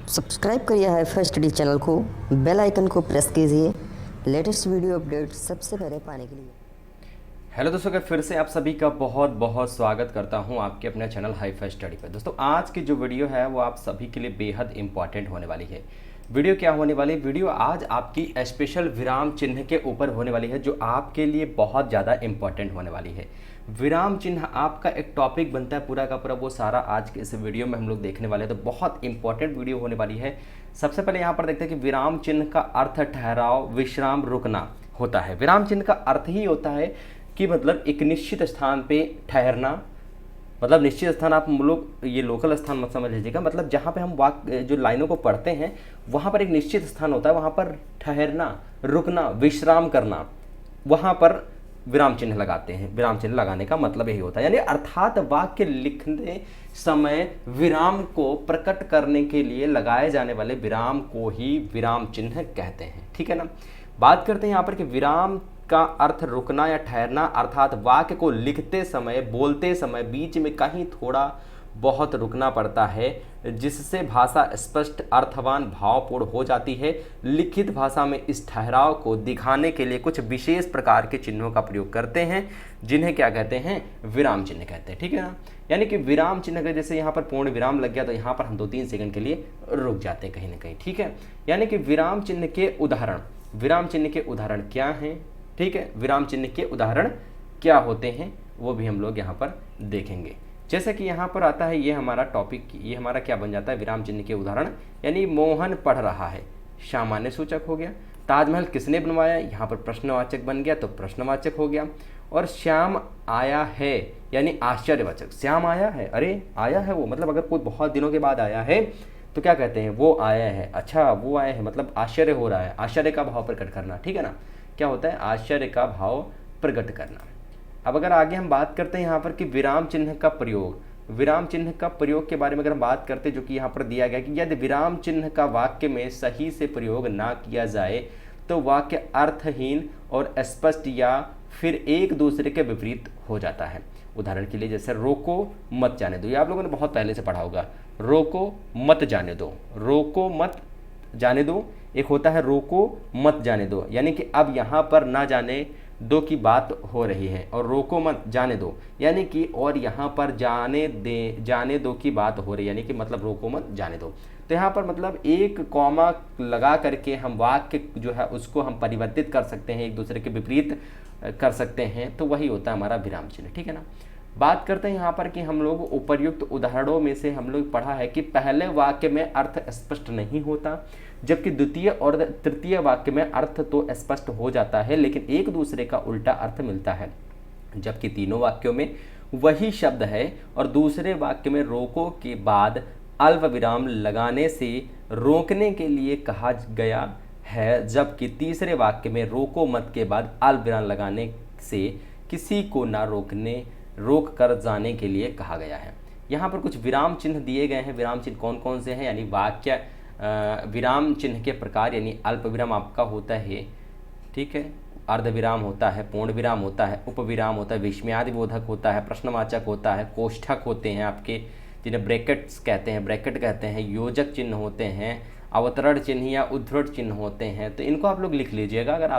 Subscribe करिए hi-fi study channel को, bell icon को प्रेस कीजिए लेटेस्ट वीडियो अपडेट सबसे पहले पाने के लिए। हेलो दोस्तों, का फिर से आप सभी का बहुत बहुत स्वागत करता हूं आपके अपने चैनल हाईफाई स्टडी पर। दोस्तों, आज की जो वीडियो है वो आप सभी के लिए बेहद इंपॉर्टेंट होने वाली है। वीडियो क्या होने वाली? वीडियो आज आपकी स्पेशल विराम चिन्ह के ऊपर होने वाली है, जो आपके लिए बहुत ज़्यादा इंपॉर्टेंट होने वाली है। विराम चिन्ह आपका एक टॉपिक बनता है पूरा का पूरा, वो सारा आज के इस वीडियो में हम लोग देखने वाले हैं। तो बहुत इंपॉर्टेंट वीडियो होने वाली है। सबसे पहले यहाँ पर देखते हैं कि विराम चिन्ह का अर्थ ठहराव, विश्राम, रुकना होता है। विराम चिन्ह का अर्थ ही होता है कि मतलब एक निश्चित स्थान पे ठहरना। मतलब निश्चित स्थान आप लोग ये लोकल स्थान मत समझ लीजिएगा, मतलब जहाँ पे हम वाक्य जो लाइनों को पढ़ते हैं वहाँ पर एक निश्चित स्थान होता है, वहाँ पर ठहरना, रुकना, विश्राम करना, वहाँ पर विराम चिन्ह लगाते हैं। विराम चिन्ह लगाने का मतलब यही होता है, यानी अर्थात वाक्य लिखने समय विराम को प्रकट करने के लिए लगाए जाने वाले विराम को ही विराम चिन्ह कहते हैं। ठीक है ना। बात करते हैं यहाँ पर कि विराम का अर्थ रुकना या ठहरना, अर्थात वाक्य को लिखते समय, बोलते समय बीच में कहीं थोड़ा बहुत रुकना पड़ता है, जिससे भाषा स्पष्ट, अर्थवान, भावपूर्ण हो जाती है। लिखित भाषा में इस ठहराव को दिखाने के लिए कुछ विशेष प्रकार के चिन्हों का प्रयोग करते हैं, जिन्हें क्या कहते हैं? विराम चिन्ह कहते हैं। ठीक है ना। यानी कि विराम चिन्ह का जैसे यहाँ पर पूर्ण विराम लग गया तो यहाँ पर हम 2-3 सेकंड के लिए रुक जाते हैं कहीं ना कहीं। ठीक है। यानी कि विराम चिन्ह के उदाहरण, विराम चिन्ह के उदाहरण क्या हैं? ठीक है, विराम चिन्ह के उदाहरण क्या होते हैं वो भी हम लोग यहाँ पर देखेंगे। जैसे कि यहाँ पर आता है, ये हमारा टॉपिक, ये हमारा क्या बन जाता है? विराम चिन्ह के उदाहरण। यानी मोहन पढ़ रहा है, सामान्य सूचक हो गया। ताजमहल किसने बनवाया? यहाँ पर प्रश्नवाचक बन गया तो प्रश्नवाचक हो गया। और श्याम आया है, यानी आश्चर्यवाचक। श्याम आया है, अरे आया है वो, मतलब अगर कोई बहुत दिनों के बाद आया है तो क्या कहते हैं? वो आया है। अच्छा, वो आया है मतलब आश्चर्य हो रहा है, आश्चर्य का भाव प्रकट करना। ठीक है ना। क्या होता है? आश्चर्य का भाव प्रकट करना। अब अगर आगे हम बात करते हैं यहाँ पर कि विराम चिन्ह का प्रयोग, विराम चिन्ह का प्रयोग के बारे में अगर हम बात करते हैं, जो कि यहाँ पर दिया गया कि यदि विराम चिन्ह का वाक्य में सही से प्रयोग ना किया जाए तो वाक्य अर्थहीन और स्पष्ट या फिर एक दूसरे के विपरीत हो जाता है। उदाहरण के लिए जैसे रोको मत जाने दो, ये आप लोगों ने बहुत पहले से पढ़ा होगा। रोको मत जाने दो, रोको मत जाने दो, एक होता है रोको मत जाने दो, यानी कि अब यहाँ पर ना जाने दो की बात हो रही है, और रोको मत जाने दो यानी कि और यहाँ पर जाने दो की बात हो रही है, यानी कि मतलब रोको मत जाने दो। तो यहाँ पर मतलब एक कॉमा लगा करके हम वाक्य जो है उसको हम परिवर्तित कर सकते हैं, एक दूसरे के विपरीत कर सकते हैं, तो वही होता है हमारा विराम चिन्ह। ठीक है ना। बात करते हैं यहाँ पर कि हम लोग उपर्युक्त उदाहरणों में से हम लोग पढ़ा है कि पहले वाक्य में अर्थ स्पष्ट नहीं होता, जबकि द्वितीय और तृतीय वाक्य में अर्थ तो स्पष्ट हो जाता है, लेकिन एक दूसरे का उल्टा अर्थ मिलता है। जबकि तीनों वाक्यों में वही शब्द है और दूसरे वाक्य में रोको के बाद अल्प विराम लगाने से रोकने के लिए कहा गया है, जबकि तीसरे वाक्य में रोको मत के बाद अल्प विराम लगाने से किसी को ना रोक कर जाने के लिए कहा गया है। यहाँ पर कुछ विराम चिन्ह दिए गए हैं। विराम चिन्ह कौन कौन से हैं? यानी वाक्य विराम चिन्ह के प्रकार, यानी अल्प विराम आपका होता है, ठीक है, अर्ध विराम होता है, पूर्ण विराम होता है, उपविराम होता है, विस्मयादिबोधक होता है, प्रश्नवाचक होता है, कोष्ठक होते हैं आपके, जिन्हें ब्रैकेट्स कहते हैं, ब्रैकेट कहते हैं, योजक चिन्ह होते हैं, अवतरण चिन्ह या उद्धृत चिन्ह होते हैं। तो इनको आप लोग लिख लीजिएगा। अगर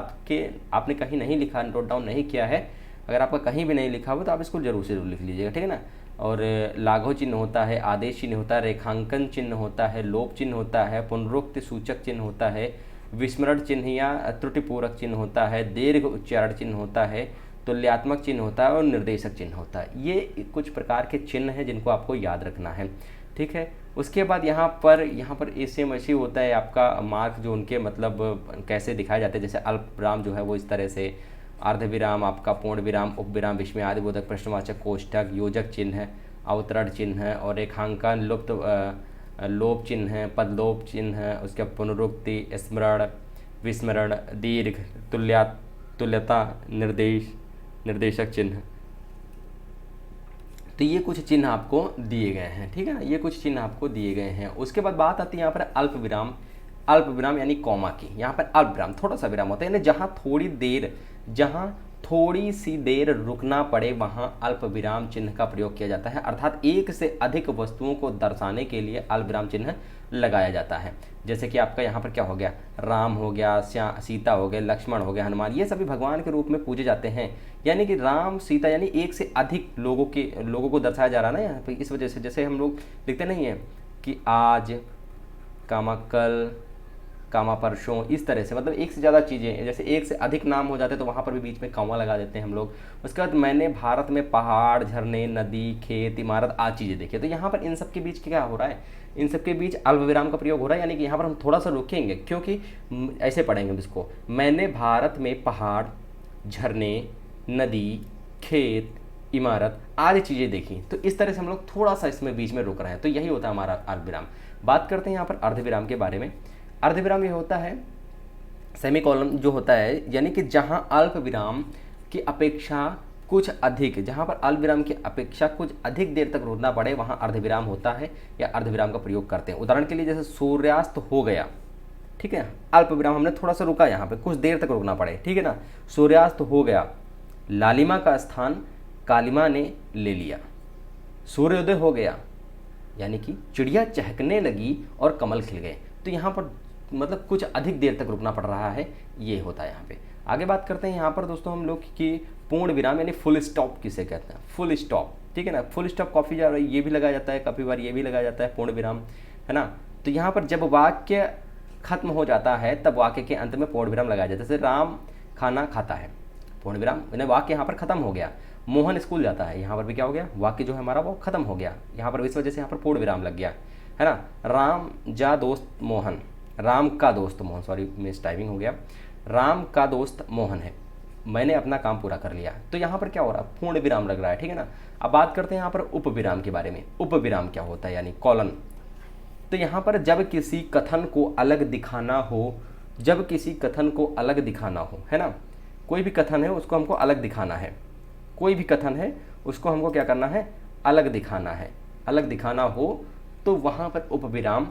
आपने कहीं नहीं लिखा, नोट डाउन नहीं किया है, अगर आपका कहीं भी नहीं लिखा हुआ तो आप इसको जरूर से जरूर लिख लीजिएगा। ठीक है ना। और लाघव चिन्ह होता है, आदेश चिन्ह होता है, रेखांकन चिन्ह होता है, लोप चिन्ह होता है, पुनरुक्ति सूचक चिन्ह होता है, विस्मरण चिन्ह या त्रुटिपूरक चिन्ह होता है, दीर्घ उच्चारण चिन्ह होता है, तुल्यात्मक चिन्ह होता है और निर्देशक चिन्ह होता है। ये कुछ प्रकार के चिन्ह हैं जिनको आपको याद रखना है। ठीक है। उसके बाद यहाँ पर एसेम ऐसे होता है आपका मार्क, जो उनके मतलब कैसे दिखाए जाते हैं। जैसे अल्प विराम जो है वो इस तरह से, अर्ध विराम आपका, पूर्ण विराम, उपविराम, विस्मयादिबोधक, प्रश्नवाचक, कोष्ठक, योजक चिन्ह, अवतरण चिन्ह और रेखांकन, लोप चिन्ह, पदलोप चिन्ह, उसके पुनरुक्ति, स्मरण, विस्मरण, दीर्घ, तुल्यता, निर्देशक चिन्ह। तो ये कुछ चिन्ह आपको दिए गए हैं। ठीक है ना। ये कुछ चिन्ह आपको दिए गए हैं। उसके बाद बात आती है यहाँ पर अल्प विराम। अल्प विराम यानी कॉमा की, यहाँ पर अल्प विराम थोड़ा सा विराम होता है, यानी जहाँ थोड़ी सी देर रुकना पड़े वहाँ अल्प विराम चिन्ह का प्रयोग किया जाता है। अर्थात एक से अधिक वस्तुओं को दर्शाने के लिए अल्प विराम चिन्ह लगाया जाता है। जैसे कि आपका यहाँ पर क्या हो गया, राम हो गया, सीता हो गए, लक्ष्मण हो गया, हनुमान, ये सभी भगवान के रूप में पूजे जाते हैं। यानी कि राम सीता यानी एक से अधिक लोगों को दर्शाया जा रहा है ना यहाँ पर। इस वजह से जैसे हम लोग लिखते नहीं हैं कि आज, कामा कल, कामा परसों, इस तरह से, मतलब एक से ज़्यादा चीज़ें, जैसे एक से अधिक नाम हो जाते हैं तो वहाँ पर भी बीच में कौमा लगा देते हैं हम लोग। उसके बाद मैंने भारत में पहाड़, झरने, नदी, खेत, इमारत आदि चीज़ें देखी। तो यहाँ पर इन सब के बीच क्या हो रहा है, इन सब के बीच अल्प विराम का प्रयोग हो रहा है। यानी कि यहाँ पर हम थोड़ा सा रुकेंगे, क्योंकि ऐसे पढ़ेंगे इसको, मैंने भारत में पहाड़, झरने, नदी, खेत, इमारत आदि चीज़ें देखी। तो इस तरह से हम लोग थोड़ा सा इसमें बीच में रुक रहे हैं। तो यही होता है हमारा अल्प विराम। बात करते हैं यहाँ पर अर्धविराम के बारे में। अर्धविराम ये होता है, सेमीकोलन जो होता है, यानी कि जहाँ अल्प विराम की अपेक्षा कुछ अधिक, जहाँ पर अल्प विराम की अपेक्षा कुछ अधिक देर तक रुकना पड़े वहाँ अर्धविराम होता है या अर्धविराम का प्रयोग करते हैं। उदाहरण के लिए जैसे सूर्यास्त हो गया, ठीक है, अल्प विराम, हमने थोड़ा सा रुका, यहाँ पे कुछ देर तक रुकना पड़े, ठीक है ना। सूर्यास्त हो गया, लालिमा का स्थान कालिमा ने ले लिया। सूर्योदय हो गया, यानी कि चिड़िया चहकने लगी और कमल खिल गए। तो यहाँ पर मतलब कुछ अधिक देर तक रुकना पड़ रहा है, ये होता है यहाँ पे। आगे बात करते हैं यहाँ पर दोस्तों हम लोग कि पूर्ण विराम यानी फुल स्टॉप किसे कहते हैं, फुल स्टॉप, ठीक है ना। फुल स्टॉप काफ़ी ज़्यादा ये भी लगाया जाता है, काफ़ी बार ये भी लगाया जाता है, पूर्ण विराम, है ना। तो यहाँ पर जब वाक्य खत्म हो जाता है तब वाक्य के अंत में पूर्ण विराम लगाया जाता है। जैसे राम खाना खाता है, पूर्ण विराम, यानी वाक्य यहाँ पर खत्म हो गया। मोहन स्कूल जाता है, यहाँ पर भी क्या हो गया, वाक्य जो है हमारा वो खत्म हो गया, यहाँ पर इस वजह से यहाँ पर पूर्ण विराम लग गया, है ना। राम जा दोस्त मोहन, राम का दोस्त मोहन, सॉरी मिस टाइपिंग हो गया, राम का दोस्त मोहन है, मैंने अपना काम पूरा कर लिया। तो यहाँ पर क्या हो रहा है, पूर्ण विराम लग रहा है, ठीक है ना। अब बात करते हैं यहाँ पर उपविराम के बारे में। उपविराम क्या होता है, यानी कॉलन। तो यहाँ पर जब किसी कथन को अलग दिखाना हो, जब किसी कथन को अलग दिखाना हो, है ना, कोई भी कथन है उसको हमको अलग दिखाना है, कोई भी कथन है उसको हमको क्या करना है, अलग दिखाना है, अलग दिखाना हो तो वहाँ पर उपविराम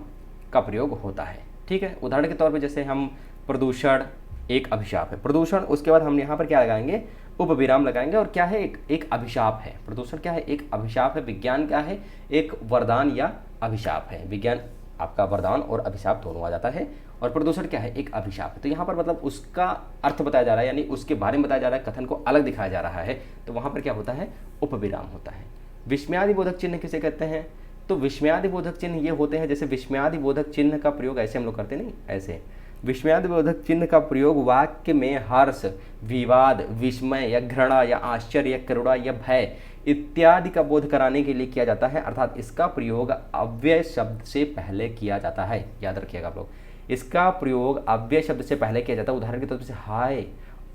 का प्रयोग होता है, ठीक है। उदाहरण के तौर पे जैसे हम प्रदूषण एक अभिशाप है, प्रदूषण, उसके बाद हम यहाँ पर क्या लगाएंगे, उपविराम लगाएंगे। और क्या है, एक अभिशाप है, प्रदूषण क्या है, एक अभिशाप है। विज्ञान क्या है, एक वरदान या अभिशाप है। विज्ञान आपका वरदान और अभिशाप दोनों आ जाता है, और प्रदूषण क्या है, एक अभिशाप है। तो यहाँ पर मतलब उसका अर्थ बताया जा रहा है, यानी उसके बारे में बताया जा रहा है, कथन को अलग दिखाया जा रहा है, तो वहाँ पर क्या होता है, उपविराम होता है। विस्मयादिबोधक चिन्ह किसे कहते हैं, तो विस्मयादिबोधक चिन्ह ये होते हैं, जैसे विस्मयादिबोधक चिन्ह का प्रयोग ऐसे हम लोग करते नहीं, ऐसे विस्मयादिबोधक चिन्ह का प्रयोग वाक्य में हर्ष, विवाद, विस्मय या घृणा या आश्चर्य या करुणा या भय इत्यादि का बोध कराने के लिए किया जाता है। अर्थात इसका प्रयोग अव्यय शब्द से पहले किया जाता है, याद रखिएगा आप लोग, इसका प्रयोग अव्यय शब्द से पहले किया जाता है। उदाहरण के तौर पर हाय,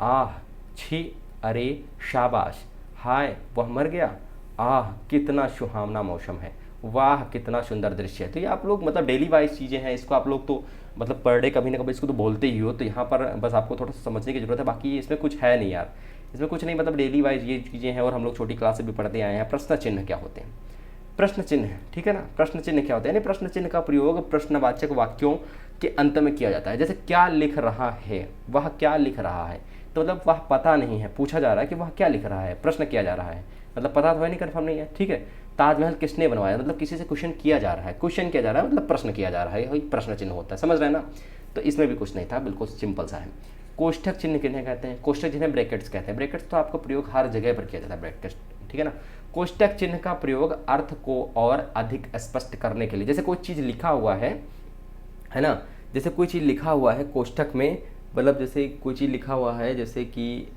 आह, छी, अरे, शाबाश, हाय वह मर गया, आह कितना सुहावना मौसम है, वाह कितना सुंदर दृश्य है। तो ये आप लोग मतलब डेली वाइज चीज़ें हैं, इसको आप लोग तो मतलब पर डे कभी ना कभी इसको तो बोलते ही हो। तो यहाँ पर बस आपको थोड़ा सा समझने की जरूरत है, बाकी इसमें कुछ है नहीं यार, इसमें कुछ नहीं, मतलब डेली वाइज ये चीज़ें हैं और हम लोग छोटी क्लास से भी पढ़ते आए हैं। प्रश्न चिन्ह क्या होते हैं, प्रश्न चिन्ह, ठीक है ना, प्रश्न चिन्ह क्या होते हैं, यानी प्रश्न चिन्ह का प्रयोग प्रश्नवाचक वाक्यों के अंत में किया जाता है। जैसे क्या लिख रहा है, वह क्या लिख रहा है, तो मतलब वह पता नहीं है, पूछा जा रहा है कि वह क्या लिख रहा है, प्रश्न किया जा रहा है, मतलब पता तो है नहीं, कन्फर्म नहीं है, ठीक है। ताजमहल किसने बनवाया, मतलब किसी से क्वेश्चन किया जा रहा है, क्वेश्चन किया जा रहा है मतलब प्रश्न किया जा रहा है, वही प्रश्न चिन्ह होता है, समझ रहे हैं ना। तो इसमें भी कुछ नहीं था, बिल्कुल सिंपल सा है। कोष्ठक चिन्ह किन्हें कहते हैं, कोष्ठक जिन्हें ब्रैकेट्स कहते हैं। ब्रैकेट्स तो आपका प्रयोग हर जगह पर किया जाता है, ब्रैकेट्स, ठीक है ना। कोष्ठक चिन्ह का प्रयोग अर्थ को और अधिक स्पष्ट करने के लिए, जैसे कोई चीज़ लिखा हुआ है ना, जैसे कोई चीज़ लिखा हुआ है कोष्ठक में, मतलब जैसे कोई चीज़ लिखा हुआ है, जैसे कि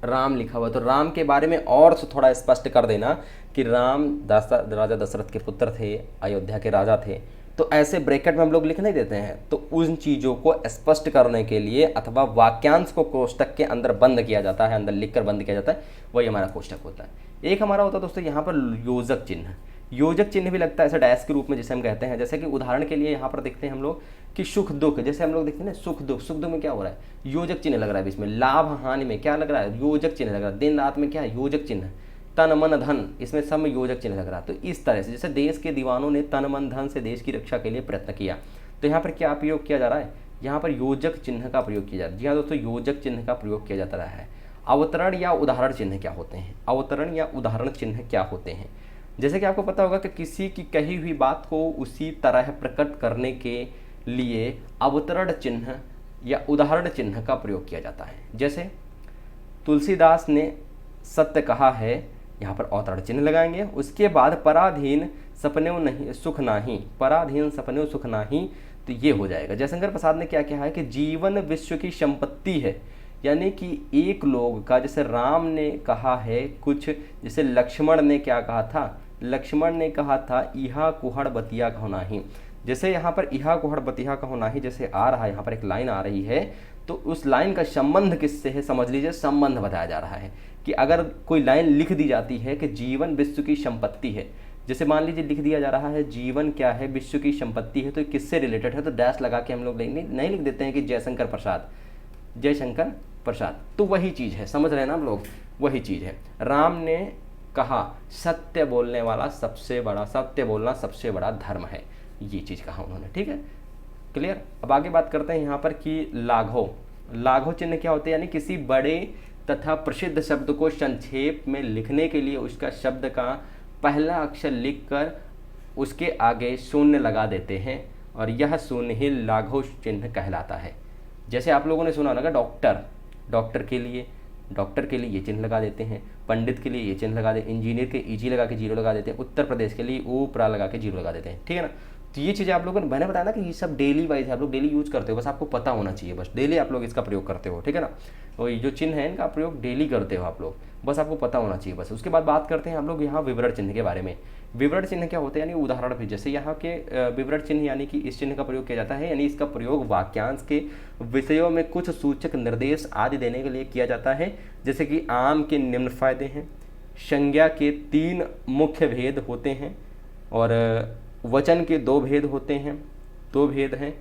राम लिखा हुआ, तो राम के बारे में और थोड़ा स्पष्ट कर देना कि राम राजा दशरथ के पुत्र थे, अयोध्या के राजा थे। तो ऐसे ब्रैकेट में हम लोग लिख नहीं देते हैं, तो उन चीज़ों को स्पष्ट करने के लिए अथवा वाक्यांश को कोष्ठक के अंदर बंद किया जाता है, अंदर लिखकर बंद किया जाता है, वही हमारा कोष्ठक होता है। एक हमारा होता है दोस्तों यहाँ पर योजक चिन्ह, योजक चिन्ह भी लगता है ऐसे डैश के रूप में जिसे हम कहते हैं। जैसे कि उदाहरण के लिए यहाँ पर देखते हैं हम लोग कि सुख दुख, जैसे हम लोग देखते हैं ना सुख दुख, सुख दुख में क्या हो रहा है, योजक चिन्ह लग रहा है बीच में। लाभ हानि में क्या लग रहा है, योजक चिन्ह लग रहा है। दिन रात में क्या है, योजक चिन्ह। तन मन धन, इसमें सब में योजक चिन्ह लग रहा है। तो इस तरह से जैसे देश के दीवानों ने तन मन धन से देश की रक्षा के लिए प्रयत्न किया, तो यहाँ पर क्या प्रयोग किया जा रहा है, यहाँ पर योजक चिन्ह का प्रयोग किया जा रहा है। जी हाँ दोस्तों, योजक चिन्ह का प्रयोग किया जाता रहा है। अवतरण या उदाहरण चिन्ह क्या होते हैं? अवतरण या उदाहरण चिन्ह क्या होते हैं? जैसे कि आपको पता होगा कि किसी की कही हुई बात को उसी तरह प्रकट करने के लिए अवतरण चिन्ह या उदाहरण चिन्ह का प्रयोग किया जाता है। जैसे तुलसीदास ने सत्य कहा है, यहाँ पर अवतरण चिन्ह लगाएंगे। उसके बाद पराधीन सपने नहीं सुख नाही, पराधीन सपने सुख नाही, तो ये हो जाएगा। जयशंकर प्रसाद ने क्या कहा है कि जीवन विश्व की संपत्ति है, यानी कि एक लोग का, जैसे राम ने कहा है कुछ, जैसे लक्ष्मण ने क्या कहा था, लक्ष्मण ने कहा था इहा कुहड़ बतिया कहो नाही। जैसे यहाँ पर इहा कुहड़ बतिया कहो नाही जैसे आ रहा है, यहाँ पर एक लाइन आ रही है, तो उस लाइन का संबंध किससे है समझ लीजिए। संबंध बताया जा रहा है कि अगर कोई लाइन लिख दी जाती है कि जीवन विश्व की संपत्ति है, जैसे मान लीजिए लिख दिया जा रहा है जीवन क्या है, विश्व की संपत्ति है, तो किससे रिलेटेड है, तो डैश लगा के हम लोग नहीं लिख देते हैं कि जयशंकर प्रसाद, जयशंकर प्रसाद, तो वही चीज़ है, समझ रहे हैं ना आप लोग, वही चीज़ है। राम ने कहा सत्य बोलने वाला सबसे बड़ा, सत्य बोलना सबसे बड़ा धर्म है, ये चीज़ कहा उन्होंने, ठीक है, क्लियर। अब आगे बात करते हैं यहाँ पर कि लाघव, लाघव चिन्ह क्या होते हैं, यानी किसी बड़े तथा प्रसिद्ध शब्द को संक्षेप में लिखने के लिए उसका शब्द का पहला अक्षर लिखकर उसके आगे शून्य लगा देते हैं, और यह शून्य ही लाघव चिन्ह कहलाता है। जैसे आप लोगों ने सुना होगा डॉक्टर, डॉक्टर के लिए ये चिन्ह लगा देते हैं, पंडित के लिए ये चिन्ह लगा देते, इंजीनियर के ईजी लगा के जीरो लगा देते हैं, उत्तर प्रदेश के लिए ऊपरा लगा के जीरो लगा देते हैं, ठीक है ना। तो ये चीज़ें आप लोगों ने, मैंने बताया ना कि ये सब डेली वाइज है, आप लोग डेली यूज़ करते हो, बस आपको पता होना चाहिए, बस डेली आप लोग इसका प्रयोग करते हो, ठीक है ना। तो ये जो चिन्ह है इनका प्रयोग डेली करते हो आप लोग, बस आपको पता होना चाहिए बस। उसके बाद बात करते हैं हम लोग यहाँ विवरण चिन्ह के बारे में। विवरण चिन्ह क्या होते हैं, यानी उदाहरण भी, जैसे यहाँ के विवरण चिन्ह यानी कि इस चिन्ह का प्रयोग किया जाता है, यानी इसका प्रयोग वाक्यांश के विषयों में कुछ सूचक निर्देश आदि देने के लिए किया जाता है। जैसे कि आम के निम्न फायदे हैं, संज्ञा के 3 मुख्य भेद होते हैं, और वचन के 2 भेद होते हैं, 2 भेद हैं,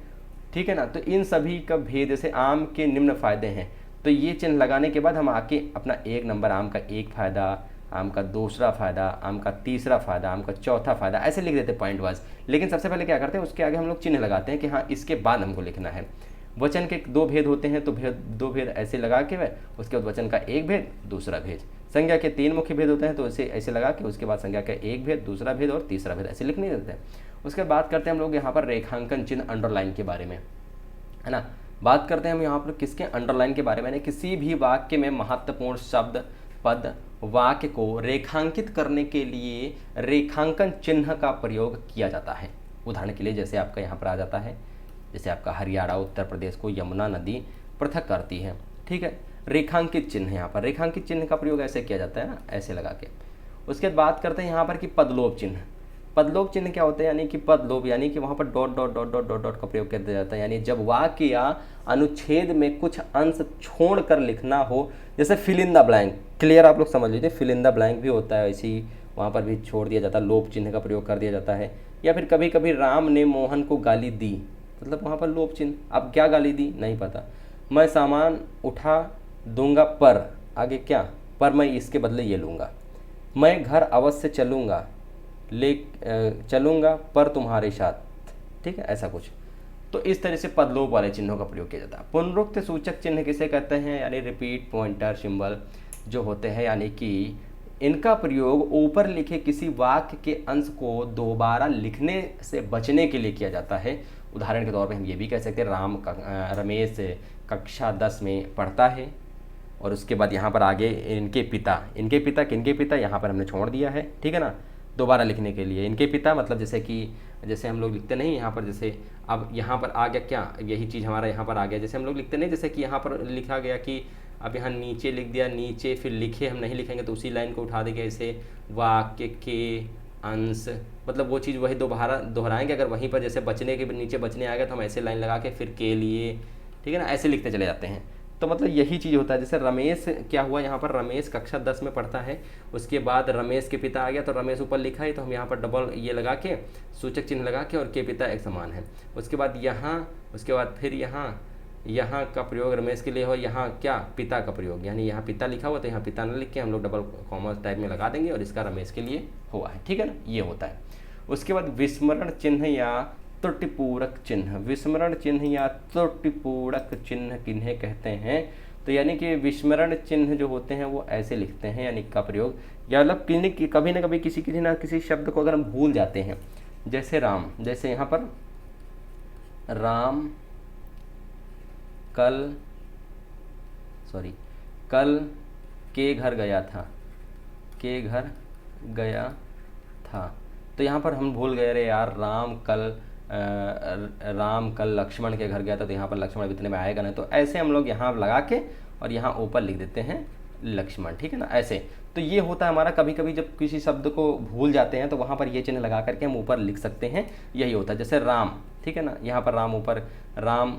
ठीक है ना। तो इन सभी का भेद, जैसे आम के निम्न फायदे हैं, तो ये चिन्ह लगाने के बाद हम आके अपना 1 नंबर, आम का 1 फायदा, आम का 2रा फायदा, आम का 3रा फायदा, आम का 4था फायदा, ऐसे लिख देते पॉइंट वाइज। लेकिन सबसे पहले क्या करते हैं, उसके आगे हम लोग चिन्ह लगाते हैं कि हाँ इसके बाद हमको लिखना है। वचन के 2 भेद होते हैं, तो 2 भेद ऐसे लगा के वह, उसके बाद वचन का 1 भेद, दूसरा भेद। संज्ञा के 3 मुख्य भेद होते हैं, तो ऐसे लगा के उसके बाद संज्ञा का 1 भेद, दूसरा भेद और तीसरा भेद, ऐसे लिख नहीं देते हैं। उसके बाद बात करते हैं हम लोग यहाँ पर रेखांकन चिन्ह, अंडरलाइन के बारे में, है ना। बात करते हैं हम यहाँ पर किसके, अंडरलाइन के बारे में। यानी किसी भी वाक्य में महत्वपूर्ण शब्द, पद, वाक्य को रेखांकित करने के लिए रेखांकन चिन्ह का प्रयोग किया जाता है। उदाहरण के लिए जैसे आपका यहाँ पर आ जाता है, जैसे आपका हरियाणा उत्तर प्रदेश को यमुना नदी पृथक करती है, ठीक है, रेखांकित चिन्ह, यहाँ पर रेखांकित चिन्ह का प्रयोग ऐसे किया जाता है ना, ऐसे लगा के। उसके बाद बात करते हैं यहाँ पर कि पदलोप चिन्ह। पदलोप चिन्ह क्या होते हैं, यानी कि पदलोप यानी कि वहाँ पर dot dot dot dot dot dot का प्रयोग किया जाता है, यानी जब वाक्य या अनुच्छेद में कुछ अंश छोड़ कर लिखना हो, जैसे fill in the blank, clear आप लोग समझ लीजिए, फिल इन द ब्लैंक भी होता है, ऐसे ही वहाँ पर भी छोड़ दिया जाता है, लोप चिन्ह का प्रयोग कर दिया जाता है। या फिर कभी कभी राम ने मोहन को गाली दी, मतलब वहाँ पर लोप चिन्ह, अब क्या गाली दी नहीं पता, मैं सामान उठा दूंगा पर, आगे क्या, पर मैं इसके बदले ये लूँगा, मैं घर अवश्य चलूँगा चलूँगा पर तुम्हारे साथ, ठीक है, ऐसा कुछ। तो इस तरह से पदलोप वाले चिन्हों का प्रयोग किया जाता है। पुनरुक्त सूचक चिन्ह किसे कहते हैं, यानी रिपीट पॉइंटर सिंबल जो होते हैं, यानी कि इनका प्रयोग ऊपर लिखे किसी वाक्य के अंश को दोबारा लिखने से बचने के लिए किया जाता है। उदाहरण के तौर पर हम ये भी कह सकते हैं रमेश कक्षा 10 में पढ़ता है, और उसके बाद यहाँ पर आगे इनके पिता किनके पिता यहाँ पर हमने छोड़ दिया है, ठीक है ना, दोबारा लिखने के लिए। इनके पिता मतलब जैसे हम लोग लिखते नहीं यहाँ पर, जैसे अब यहाँ पर आ गया क्या, यही चीज़ हमारा यहाँ पर आ गया, जैसे हम लोग लिखते नहीं, जैसे कि यहाँ पर लिखा गया कि अब यहाँ नीचे लिख दिया, नीचे फिर लिखे हम नहीं लिखेंगे तो उसी लाइन को उठा देंगे, ऐसे वाक्य के अंश, मतलब वो चीज़ वही दोबारा दोहराएंगे। अगर वहीं पर जैसे बचने के नीचे बचने आएगा तो हम ऐसे लाइन लगा के फिर के लिए, ठीक है ना, ऐसे लिखते चले जाते हैं। तो मतलब यही चीज़ होता है। जैसे रमेश क्या हुआ, यहाँ पर रमेश कक्षा 10 में पढ़ता है, उसके बाद रमेश के पिता आ गया तो रमेश ऊपर लिखा है, तो हम यहाँ पर डबल ये लगा के सूचक चिन्ह लगा के और के पिता एक समान है। उसके बाद यहाँ, उसके बाद फिर यहाँ का प्रयोग रमेश के लिए हो, यहाँ क्या पिता का प्रयोग, यानी यहाँ पिता लिखा हुआ तो यहाँ पिता न लिख के हम लोग डबल कॉमा टाइप में लगा देंगे और इसका रमेश के लिए हुआ है, ठीक है ना, ये होता है। उसके बाद विस्मरण चिन्ह या त्रुटिपूरक चिन्ह, विस्मरण चिन्ह या त्रुटिपूरक चिन्ह किन्हें कहते हैं, तो यानी कि विस्मरण चिन्ह जो होते हैं वो ऐसे लिखते हैं, यानी का प्रयोग, या मतलब कभी ना कभी किसी शब्द को अगर हम भूल जाते हैं, जैसे राम, जैसे यहाँ पर राम कल के घर गया था, तो यहाँ पर हम भूल गए, अरे यार राम कल लक्ष्मण के घर गया था, तो यहाँ पर लक्ष्मण इतने में आएगा ना, तो ऐसे हम लोग यहाँ लगा के और यहाँ ऊपर लिख देते हैं लक्ष्मण, ठीक है ना, ऐसे। तो ये होता है हमारा, कभी कभी जब किसी शब्द को भूल जाते हैं तो वहाँ पर ये चिन्ह लगा करके हम ऊपर लिख सकते हैं, यही होता है। जैसे राम, ठीक है ना, यहाँ पर राम ऊपर, राम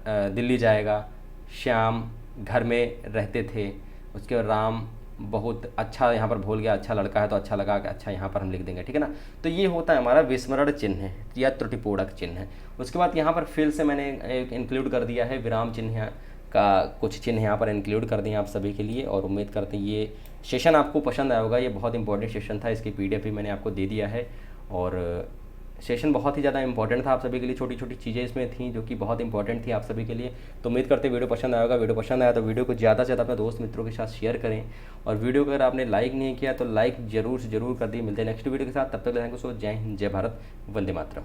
दिल्ली जाएगा, श्याम घर में रहते थे, उसके बाद राम बहुत अच्छा, यहाँ पर भूल गया, अच्छा लड़का है तो अच्छा लगा कि अच्छा यहाँ पर हम लिख देंगे, ठीक है ना। तो ये होता है हमारा विस्मरण चिन्ह है या त्रुटिपूरक चिन्ह है। उसके बाद यहाँ पर फिर से मैंने इंक्लूड कर दिया है विराम चिन्ह का, कुछ चिन्ह यहाँ पर इंक्लूड कर दिए आप सभी के लिए, और उम्मीद करते हैं ये सेशन आपको पसंद आया होगा। ये बहुत इंपॉर्टेंट सेशन था, इसकी PDF भी मैंने आपको दे दिया है, और सेशन बहुत ही ज़्यादा इंपॉर्टेंट था आप सभी के लिए। छोटी छोटी चीज़ें इसमें थी जो कि बहुत इंपॉर्टेंट थी आप सभी के लिए। तो उम्मीद करते हैं वीडियो पसंद आएगा। वीडियो पसंद आया तो वीडियो को ज़्यादा से ज़्यादा अपने दोस्त मित्रों के साथ शेयर करें, और वीडियो को अगर आपने लाइक नहीं किया तो लाइक जरूर से जरूर कर दी। मिलते हैं नेक्स्ट वीडियो के साथ, तब तक थैंक यू सो, जय हिंद, जय भारत, वंदे मातरम।